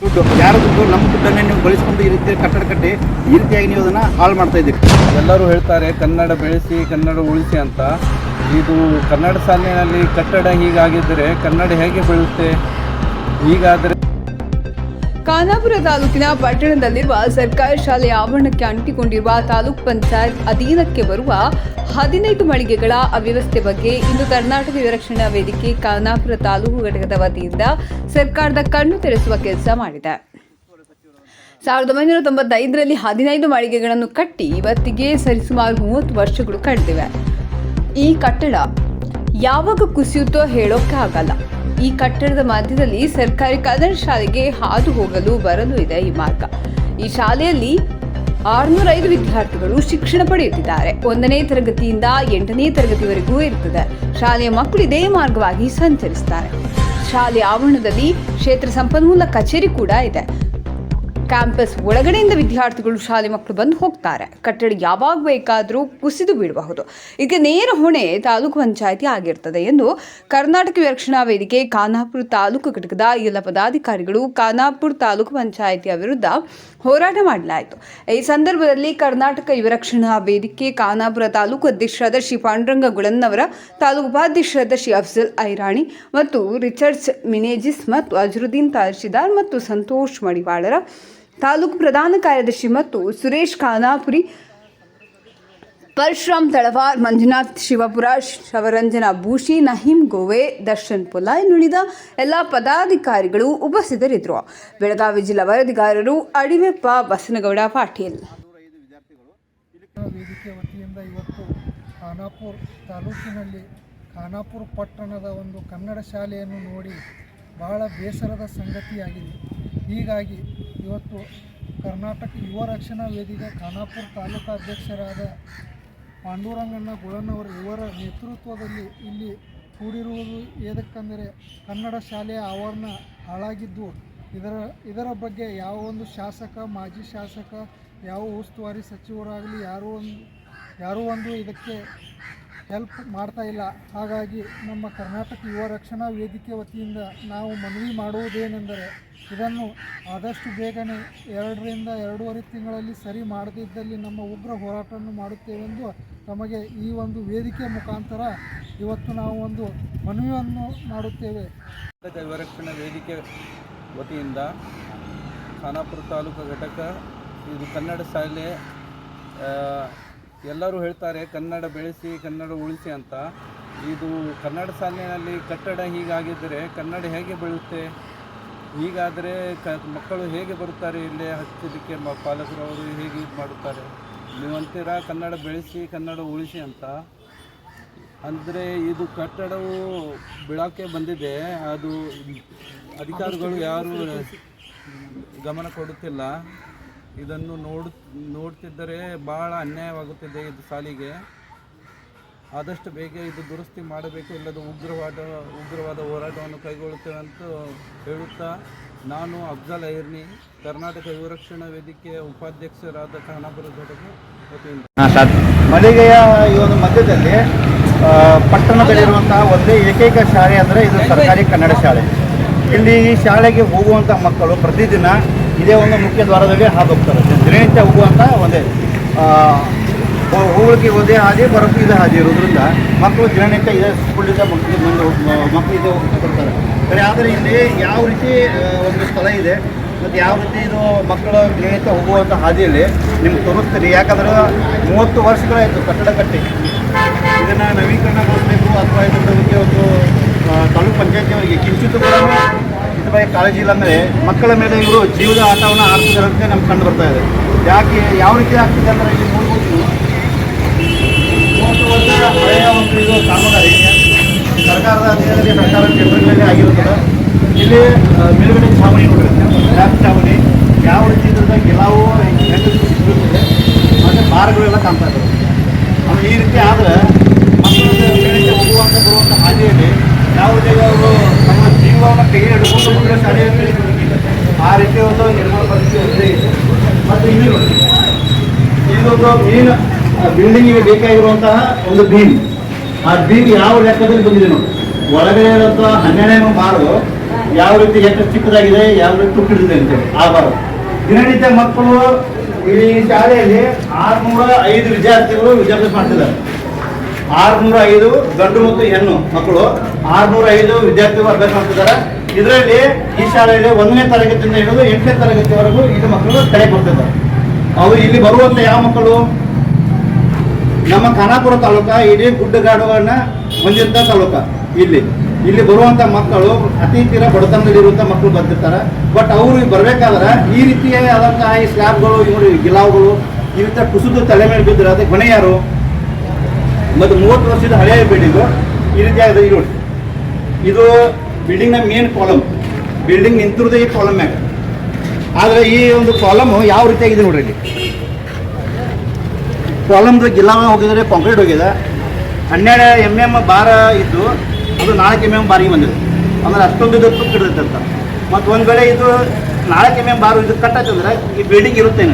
ದುಡ್ಡು ಯಾರ ದುಡ್ಡು ನಮ್ಮ ದುಡ್ಡನ್ನೇ ನೀವು ಬಳಸಿಕೊಂಡು ಈ ರೀತಿ ಕಟ್ಟಡ ಕಟ್ಟಿ ಈ ರೀತಿಯಾಗಿ ನೀವು ಅದನ್ನು ಹಾಳು ಮಾಡ್ತಾ ಇದ್ದೀರಿ. ಎಲ್ಲರೂ ಹೇಳ್ತಾರೆ ಕನ್ನಡ ಬೆಳೆಸಿ ಕನ್ನಡ ಉಳಿಸಿ ಅಂತ. ಇದು ಕನ್ನಡ ಸಾಲಿನಲ್ಲಿ ಕಟ್ಟಡ ಹೀಗಾಗಿದ್ದರೆ ಕನ್ನಡ ಹೇಗೆ ಬೆಳೆಯುತ್ತೆ? ಹೀಗಾದರೆ ಖಾನಾಪುರ ತಾಲೂಕಿನ ಪಟ್ಟಣದಲ್ಲಿರುವ ಸರ್ಕಾರಿ ಶಾಲೆಯ ಆವರಣಕ್ಕೆ ಅಂಟಿಕೊಂಡಿರುವ ತಾಲೂಕ್ ಪಂಚಾಯತ್ ಅಧೀನಕ್ಕೆ ಬರುವ 15 ಮಳಿಗೆಗಳ ಅವ್ಯವಸ್ಥೆ ಬಗ್ಗೆ ಇಂದು ಕರ್ನಾಟಕ ವಿರಕ್ಷಣಾ ವೇದಿಕೆ ಖಾನಾಪುರ ತಾಲೂಕು ಘಟಕದ ವತಿಯಿಂದ ಸರ್ಕಾರದ ಕಣ್ಣು ತೆರೆಸುವ ಕೆಲಸ ಮಾಡಿದೆ. 1995ರಲ್ಲಿ 15 ಮಳಿಗೆಗಳನ್ನು ಕಟ್ಟಿ ಇವತ್ತಿಗೆ ಸರಿಸುಮಾರು 30 ವರ್ಷಗಳು ಕಳೆದಿವೆ. ಈ ಕಟ್ಟಡ ಯಾವಾಗ ಕುಸಿಯುತ್ತೋ ಹೇಳೋಕೆ ಆಗಲ್ಲ. ಈ ಕಟ್ಟಡದ ಮಧ್ಯದಲ್ಲಿ ಸರ್ಕಾರಿ ಕನ್ನಡ ಶಾಲೆಗೆ ಹಾದು ಹೋಗಲು ಬರಲು ಇದೆ ಈ ಮಾರ್ಗ. ಈ ಶಾಲೆಯಲ್ಲಿ 605 ವಿದ್ಯಾರ್ಥಿಗಳು ಶಿಕ್ಷಣ ಪಡೆಯುತ್ತಿದ್ದಾರೆ. 1ನೇ ತರಗತಿಯಿಂದ 8ನೇ ತರಗತಿವರೆಗೂ ಇರುತ್ತದೆ. ಶಾಲೆಯ ಮಕ್ಕಳು ಇದೇ ಮಾರ್ಗವಾಗಿ ಸಂಚರಿಸುತ್ತಾರೆ. ಶಾಲೆಯ ಆವರಣದಲ್ಲಿ ಕ್ಷೇತ್ರ ಸಂಪನ್ಮೂಲ ಕಚೇರಿ ಕೂಡ ಇದೆ. ಕ್ಯಾಂಪಸ್ ಒಳಗಡೆಯಿಂದ ವಿದ್ಯಾರ್ಥಿಗಳು ಶಾಲೆ ಮಕ್ಕಳು ಬಂದು ಹೋಗ್ತಾರೆ. ಕಟ್ಟಡ ಯಾವಾಗ ಬೇಕಾದರೂ ಕುಸಿದು ಬೀಳಬಹುದು. ಇದಕ್ಕೆ ನೇರ ಹೊಣೆ ತಾಲೂಕು ಪಂಚಾಯಿತಿ ಆಗಿರ್ತದೆ ಎಂದು ಕರ್ನಾಟಕ ವಿರಕ್ಷಣಾ ವೇದಿಕೆ ಖಾನಾಪುರ ತಾಲೂಕು ಘಟಕದ ಎಲ್ಲ ಪದಾಧಿಕಾರಿಗಳು ಖಾನಾಪುರ ತಾಲೂಕು ಪಂಚಾಯಿತಿಯ ವಿರುದ್ಧ ಹೋರಾಟ ಮಾಡಲಾಯಿತು. ಈ ಸಂದರ್ಭದಲ್ಲಿ ಕರ್ನಾಟಕ ವಿರಕ್ಷಣಾ ವೇದಿಕೆ ಖಾನಾಪುರ ತಾಲೂಕು ಅಧ್ಯಕ್ಷರಾದ ಶ್ರೀ ಪಾಂಡುರಂಗ ಗುಳನ್ನವರ, ತಾಲೂಕು ಉಪಾಧ್ಯಕ್ಷರಾದ ಶ್ರೀ ಅಫ್ಜಲ್ ಐರಾಣಿ ಮತ್ತು ರಿಚರ್ಡ್ಸ್ ಮಿನೇಜಿಸ್ ಮತ್ತು ಅಜರುದ್ದೀನ್ ತಹಶೀಲ್ದಾರ್ ಮತ್ತು ಸಂತೋಷ್ ಮಡಿವಾಳರ, ತಾಲೂಕು ಪ್ರಧಾನ ಕಾರ್ಯದರ್ಶಿ ಮತ್ತು ಸುರೇಶ್ ಖಾನಾಪುರಿ, ಪರಶುರಾಮ್ ತಳವಾರ್, ಮಂಜುನಾಥ್ ಶಿವಪುರ, ಶವರಂಜನ ಭೂಷಿ, ನಹೀಂ ಗೋವೆ, ದರ್ಶನ್ ಪುಲಾ ಇನ್ನುಳಿದ ಎಲ್ಲ ಪದಾಧಿಕಾರಿಗಳು ಉಪಸ್ಥಿತರಿದ್ದರು. ಬೆಳಗಾವಿ ಜಿಲ್ಲಾ ವರದಿಗಾರರು ಅಡಿವೆಪ್ಪ ಬಸನಗೌಡ ಪಾಟೀಲ್. ವೇದಿಕೆ ವತಿಯಿಂದ ಇವತ್ತು ಖಾನಾಪುರ ತಾಲೂಕಿನಲ್ಲಿ ಖಾನಾಪುರ ಪಟ್ಟಣದ ಒಂದು ಕನ್ನಡ ಶಾಲೆಯನ್ನು ನೋಡಿ ಬಹಳ ಬೇಸರದ ಸಂಗತಿಯಾಗಿದೆ. ಹೀಗಾಗಿ ಇವತ್ತು ಕರ್ನಾಟಕ ಯುವ ರಕ್ಷಣಾ ವೇದಿಕೆ ಖಾನಾಪುರ ತಾಲೂಕು ಅಧ್ಯಕ್ಷರಾದ ಪಾಂಡುರಂಗಣ್ಣ ಗುಳನ್ನವರ ಇವರ ನೇತೃತ್ವದಲ್ಲಿ ಇಲ್ಲಿ ಕೂಡಿರುವುದು ಏದಕ್ಕೆಂದರೆ ಕನ್ನಡ ಶಾಲೆಯ ಆವರಣ ಹಾಳಾಗಿದ್ದು ಇದರ ಬಗ್ಗೆ ಯಾವ ಒಂದು ಶಾಸಕ, ಮಾಜಿ ಶಾಸಕ, ಯಾವ ಉಸ್ತುವಾರಿ ಸಚಿವರಾಗಲಿ ಯಾರೂ ಒಂದು ಇದಕ್ಕೆ ಹೆಲ್ಪ್ ಮಾಡ್ತಾ ಇಲ್ಲ. ಹಾಗಾಗಿ ನಮ್ಮ ಕರ್ನಾಟಕ ಯುವ ರಕ್ಷಣಾ ವೇದಿಕೆ ವತಿಯಿಂದ ನಾವು ಮನವಿ ಮಾಡುವುದೇನೆಂದರೆ ಇದನ್ನು ಆದಷ್ಟು ಬೇಗನೆ 2 ರಿಂದ 2.5 ತಿಂಗಳಲ್ಲಿ ಸರಿ ಮಾಡದಿದ್ದಲ್ಲಿ ನಮ್ಮ ಉಗ್ರ ಹೋರಾಟವನ್ನು ಮಾಡುತ್ತೇವೆಂದು ತಮಗೆ ಈ ಒಂದು ವೇದಿಕೆ ಮುಖಾಂತರ ಇವತ್ತು ನಾವು ಒಂದು ಮನವಿಯನ್ನು ಮಾಡುತ್ತೇವೆ. ಕರ್ನಾಟಕ ವಿರಕ್ಷಣಾ ವೇದಿಕೆ ವತಿಯಿಂದ ಖಾನಾಪುರ ತಾಲೂಕು ಘಟಕ ಇದು ಕನ್ನಡ ಶಾಲೆ. ಎಲ್ಲರೂ ಹೇಳ್ತಾರೆ ಕನ್ನಡ ಬೆಳೆಸಿ ಕನ್ನಡ ಉಳಿಸಿ ಅಂತ. ಇದು ಕನ್ನಡ ಶಾಲೆಯಲ್ಲಿ ಕಟ್ಟಡ ಹೀಗಾಗಿದ್ದರೆ ಕನ್ನಡ ಹೇಗೆ ಬೆಳೆಯುತ್ತೆ? ಹೀಗಾದರೆ ಮಕ್ಕಳು ಹೇಗೆ ಬರುತ್ತಾರೆ ಇಲ್ಲೇ ಹಚ್ಚೋದಕ್ಕೆ? ಪಾಲಕರವರು ಹೇಗೆ ಇದು ಮಾಡುತ್ತಾರೆ? ನೀವಂತೀರಾ ಕನ್ನಡ ಬೆಳೆಸಿ ಕನ್ನಡ ಉಳಿಸಿ ಅಂತ. ಅಂದರೆ ಇದು ಕಟ್ಟಡವು ಬೀಳೋಕ್ಕೆ ಬಂದಿದೆ, ಅದು ಅಧಿಕಾರಿಗಳು ಯಾರು ಗಮನ ಕೊಡುತ್ತಿಲ್ಲ. ಇದನ್ನು ನೋಡ್ತಿದ್ದರೆ ಭಾಳ ಅನ್ಯಾಯವಾಗುತ್ತಿದೆ ಇದು ಶಾಲೆಗೆ. ಆದಷ್ಟು ಬೇಗ ಇದು ದುರಸ್ತಿ ಮಾಡಬೇಕು, ಇಲ್ಲದ ಉಗ್ರವಾದ ಹೋರಾಟವನ್ನು ಕೈಗೊಳ್ಳುತ್ತೇವೆ ಅಂತ ಹೇಳುತ್ತಾ ನಾನು ಅಫ್ಜಲ್ ಐರ್ನಿ, ಕರ್ನಾಟಕ ಯುವ ರಕ್ಷಣಾ ವೇದಿಕೆಯ ಉಪಾಧ್ಯಕ್ಷರಾದ ಖಾನಾಪುರ ಘಟಕ ವತಿಯಿಂದ. ಮಳಿಗೆಯ ಈ ಒಂದು ಮಧ್ಯದಲ್ಲಿ ಪಟ್ಟಣದಲ್ಲಿರುವಂತಹ ಒಂದೇ ಏಕೈಕ ಶಾಲೆ ಅಂದರೆ ಇದು ಸರ್ಕಾರಿ ಕನ್ನಡ ಶಾಲೆ. ಇಲ್ಲಿ ಈ ಶಾಲೆಗೆ ಹೋಗುವಂಥ ಮಕ್ಕಳು ಪ್ರತಿದಿನ ಇದೇ ಒಂದು ಮುಖ್ಯ ದ್ವಾರದಲ್ಲಿ ಹಾದು ಹೋಗ್ತಾರೆ. ದಿನನಿತ್ಯ ಹೋಗುವಂಥ ಒಂದೇ ಹೋಗೋಕ್ಕೆ ಒಂದೇ ಹಾದಿ, ಬರೋಕ್ಕೆ ಇದೇ ಹಾದಿ ಇರೋದ್ರಿಂದ ಮಕ್ಕಳು ದಿನನಿತ್ಯ ಇದೇ ಸ್ಕೂಲಿಂದ ಮಕ್ಕಳು ಇದೇ ಹೋಗ್ತಿರ್ತಾರೆ. ಸರಿ, ಆದರೆ ಇಲ್ಲಿ ಯಾವ ರೀತಿ ಒಂದು ಸ್ಥಳ ಇದೆ ಮತ್ತು ಯಾವ ರೀತಿ ಇದು ಮಕ್ಕಳು ದಿನನಿತ್ಯ ಹೋಗುವಂಥ ಹಾದಿಯಲ್ಲಿ ನಿಮ್ಗೆ ತೋರಿಸ್ತೀರಿ. ಯಾಕಂದ್ರೆ 30 ವರ್ಷಗಳಾಯಿತು ಕಟ್ಟಡ ಕಟ್ಟಿ. ಇದನ್ನು ನವೀಕರಣಗೊಳಿಸಬೇಕು ಅಥವಾ ಇದರ ಬಗ್ಗೆ ಒಂದು ತಾಲೂಕು ಪಂಚಾಯತಿಯವರಿಗೆ ಕಿಂಚಿತ್ತು ಕೂಡ ಇದ್ರ ಬಗ್ಗೆ ಕಾಳಜಿ ಇಲ್ಲ. ಅಂದರೆ ಮಕ್ಕಳ ಮೇಲೆ ಇವರು ಜೀವದ ಆಟವನ್ನು ಆಡ್ತಿದ್ದಾರಂತೆ ನಮ್ಗೆ ಕಂಡು ಬರ್ತಾ ಇದೆ. ಯಾವ ರೀತಿ ಆಗ್ತಿದೆ ಅಂದರೆ ಇಲ್ಲಿ ನೋಡ್ಬೋದು, 30 ವರ್ಷ ಹಳೆಯ ಒಂದು ಇದು ಕಾಮಗಾರಿ ಸರ್ಕಾರದ ಅಧೀನದಲ್ಲಿ ಸರ್ಕಾರದ ಕೇಂದ್ರಗಳಲ್ಲಿ ಆಗಿರುತ್ತದೆ. ಇಲ್ಲಿ ಮೇಲ್ಗಡೆ ಛಾವಣಿ ನೋಡಿರುತ್ತೆ, ಬ್ಲಾಕ್ ಛಾವಣಿ, ಯಾವ ರೀತಿ ಇದ್ರದ ಗೆಲಾವು ಸಿಗುತ್ತದೆ ಮತ್ತು ಬಾರ್ಗಳೆಲ್ಲ ಕಾಣ್ತಾ ಇದ್ದಾವೆ. ಆಮೇಲೆ ಈ ರೀತಿ ಆದರೆ ಮಕ್ಕಳು ಹೋಗುವಂಥ ಬರುವಂಥ ಹಾದಿಯಲ್ಲಿ ಯಾವುದೇ ಅವರು ನಮ್ಮ ಜೀವವನ್ನು ಕೈ ಹಿಡಿದುಕೊಂಡು ಶಾಲೆಯಲ್ಲಿ ಆ ರೀತಿ ಒಂದು ನಿರ್ಮಾಣ ಪರಿಸ್ಥಿತಿ ಇದೆ. ಮತ್ತು ಇಲ್ಲಿ ನೋಡಿ, ಇದೊಂದು ಮೇನ್ ಬಿಲ್ಡಿಂಗಿಗೆ ಬೇಕಾಗಿರುವಂತಹ ಒಂದು ಬೀಮ್. ಆ ಬೀಮ್ ಯಾವ ಲೆಕ್ಕದಲ್ಲಿ ಬಂದಿದೆ ನೋಡಿ. ಒಳಗಡೆ ಇರುವಂತಹ 12ನೇ ಮಾರು ಯಾವ ರೀತಿ ಎಷ್ಟು ಚಿಕ್ಕದಾಗಿದೆ, ಯಾವ ರೀತಿ ತುಕ್ಕಿಡಿದೆ ಅಂತೇಳಿ ಆಗಬಾರದು. ದಿನನಿತ್ಯ ಮಕ್ಕಳು ಈ ಶಾಲೆಯಲ್ಲಿ 605 ವಿದ್ಯಾರ್ಥಿಗಳು ವಿದ್ಯಾಭ್ಯಾಸ ಮಾಡ್ತಿದ್ದಾರೆ. 605 ಗಂಡು ಮತ್ತು ಹೆಣ್ಣು ಮಕ್ಕಳು 605 ವಿದ್ಯಾರ್ಥಿಗಳು ಅಭ್ಯಾಸ ಮಾಡ್ತಿದ್ದಾರೆ. ಇದರಲ್ಲಿ ಈ ಶಾಲೆಯಲ್ಲಿ 1ನೇ ತರಗತಿಯಿಂದ ಹಿಡಿದು 8ನೇ ತರಗತಿವರೆಗೂ ಇಲ್ಲಿ ಮಕ್ಕಳು ಕಡೆ ಬರ್ತಿದ್ದಾರೆ. ಅವರು ಇಲ್ಲಿ ಬರುವಂತ ಯಾವ ಮಕ್ಕಳು, ನಮ್ಮ ಖಾನಾಪುರ ತಾಲೂಕ ಇಡೀ ಗುಡ್ಡಗಾಡುಗಳನ್ನ ಹೊಂದಿದ್ದ ತಾಲೂಕ. ಇಲ್ಲಿ ಬರುವಂತ ಮಕ್ಕಳು ಅತಿ ತೀರ ಬಡತನದಲ್ಲಿರುವಂತ ಮಕ್ಕಳು ಬರ್ತಿರ್ತಾರೆ. ಬಟ್ ಅವರು ಬರಬೇಕಾದ್ರೆ ಈ ರೀತಿಯಾದಂತಹ ಈ ಸ್ಲ್ಯಾಬ್ಗಳು, ಇವರು ಗಿಲಾವುಗಳು ಈ ರೀತಿ ಕುಸಿದು ತಲೆ ಮೇಲೆ ಬಿದ್ದರೆ ಅದಕ್ಕೆ ಹೊಣೆ ಯಾರು? ಮತ್ತು 30 ವರ್ಷದ ಹಳೆಯ ಬಿಲ್ಡಿಂಗು ಈ ರೀತಿಯಾಗಿದೆ. ಇದು ಬಿಲ್ಡಿಂಗ್ನ ಮೇನ್ ಕಾಲಮ್. ಬಿಲ್ಡಿಂಗ್ ನಿಂತಿರೋದೇ ಈ ಕಾಲಮ್ ಮ್ಯಾಗ. ಆದರೆ ಈ ಒಂದು ಕಾಲಮ್ ಯಾವ ರೀತಿಯಾಗಿದೆ ನೋಡ್ರಿ. ಇಲ್ಲಿ ಕಾಲಮ್ದು ಗಿಲಾವ ಹೋಗಿದರೆ ಕಾಂಕ್ರೀಟ್ ಹೋಗಿದೆ. 12 mm ಬಾರ ಇದ್ದು ಅದು 4 mm ಬಾರಿಗೆ ಬಂದಿದೆ. ಅಂದ್ರೆ ಅಷ್ಟೊಂದು ಇದು ತುಕ್ಕಿಡ್ತೈತೆ ಅಂತ. ಮತ್ತು ಒಂದು ವೇಳೆ ಇದು 4 mm ಬಾರು ಇದು ಕಟ್ಟಾಯ್ತಂದ್ರೆ ಈ ಬಿಲ್ಡಿಂಗ್ ಇರುತ್ತೆ.